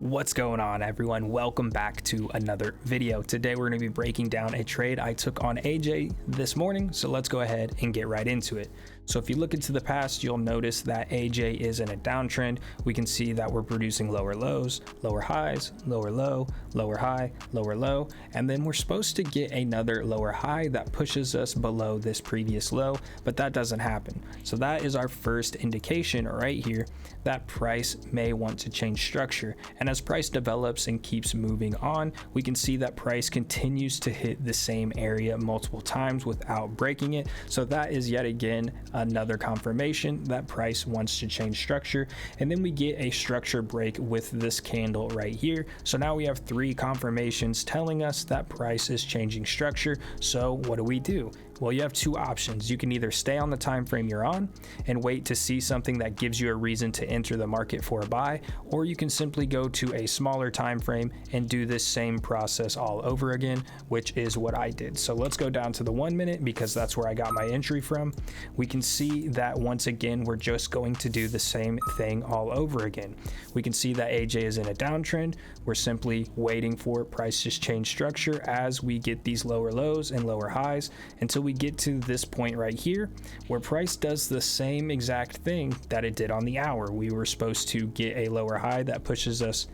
What's going on, everyone? Welcome back to another video. Today we're going to be breaking down a trade I took on AJ this morning, so let's go ahead and get right into it. So if you look into the past, you'll notice that AJ is in a downtrend. We can see that we're producing lower lows, lower highs, lower low, lower high, lower low, and then we're supposed to get another lower high that pushes us below this previous low, but that doesn't happen. So that is our first indication right here that price may want to change structure. And as price develops and keeps moving on, we can see that price continues to hit the same area multiple times without breaking it. So that is yet again another confirmation that price wants to change structure. And then we get a structure break with this candle right here. So now we have three confirmations telling us that price is changing structure. So what do? Well, you have two options. You can either stay on the time frame you're on and wait to see something that gives you a reason to enter the market for a buy, or you can simply go to a smaller time frame and do this same process all over again, which is what I did. So let's go down to the 1 minute because that's where I got my entry from. We can see that once again we're just going to do the same thing all over again. We can see that AJ is in a downtrend. We're simply waiting for price to change structure as we get these lower lows and lower highs until we get to this point right here where price does the same exact thing that it did on the hour. We were supposed to get a lower high that pushes us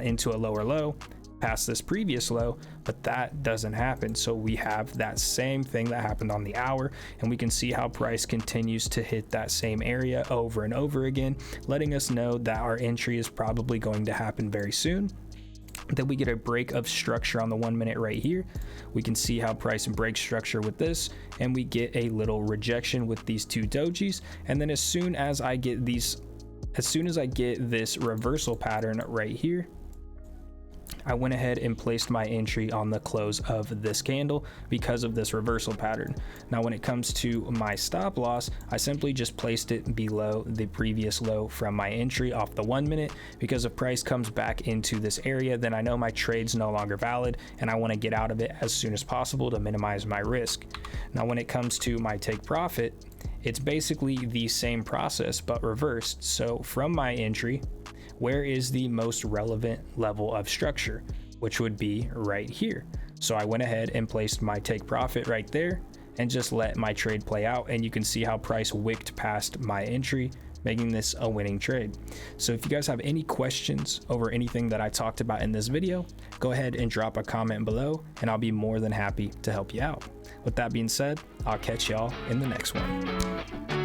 into a lower low past this previous low, but that doesn't happen. So we have that same thing that happened on the hour, and we can see how price continues to hit that same area over and over again, letting us know that our entry is probably going to happen very soon. Then we get a break of structure on the 1 minute right here. We can see how price breaks structure with this, and we get a little rejection with these two dojis. And then as soon as I get this reversal pattern right here, I went ahead and placed my entry on the close of this candle because of this reversal pattern. Now, when it comes to my stop loss, I simply just placed it below the previous low from my entry off the 1 minute, because if price comes back into this area, then I know my trade's no longer valid and I want to get out of it as soon as possible to minimize my risk. Now, when it comes to my take profit, it's basically the same process but reversed. So from my entry, where is the most relevant level of structure, which would be right here. So I went ahead and placed my take profit right there and just let my trade play out. And you can see how price wicked past my entry, making this a winning trade. So if you guys have any questions over anything that I talked about in this video, go ahead and drop a comment below and I'll be more than happy to help you out. With that being said, I'll catch y'all in the next one.